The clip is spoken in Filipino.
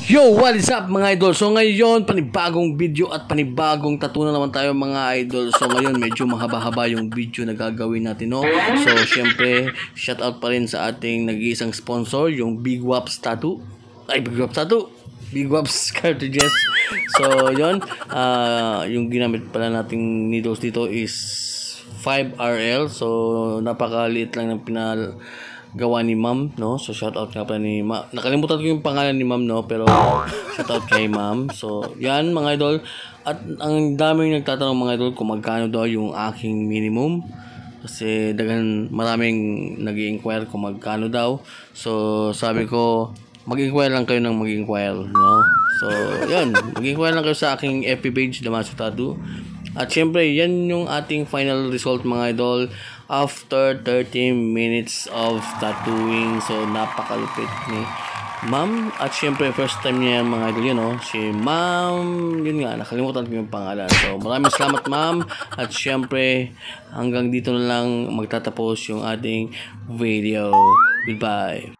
Yo, what is up mga idol? So ngayon, panibagong video at panibagong tattoo na naman tayo mga idol. So ngayon, medyo mahaba-haba yung video na gagawin natin, no? So syempre, shout out pa rin sa ating nag-iisang sponsor, yung Big Waps Tattoo. Ay, Big Waps Tattoo! Big Waps Cartridges. So yun, yung ginamit pala nating needles dito is 5RL. So napakaliit lang ng gawa ni ma'am, no? So shout out nga pala ni ma'am. Nakalimutan ko yung pangalan ni ma'am, no? Pero shout out kay ma'am. So yan mga idol. At ang daming nagtatanong mga idol kung magkano daw yung aking minimum. Kasi maraming nag-i-inquire kung magkano daw. So sabi ko, mag-inquire lang kayo ng mag-inquire, no? So yan, mag-inquire lang kayo sa aking FB page, Damaso Tattoo. At syempre, yan yung ating final result mga idol after 30 minutes of tattooing. So napakalupit ni ma'am. At syempre, first time niya yan mga idol, yun, no? Si ma'am, yun nga, nakalimutan ko yung pangalan. So maraming salamat ma'am. At syempre, hanggang dito na lang magtatapos yung ating video. Goodbye.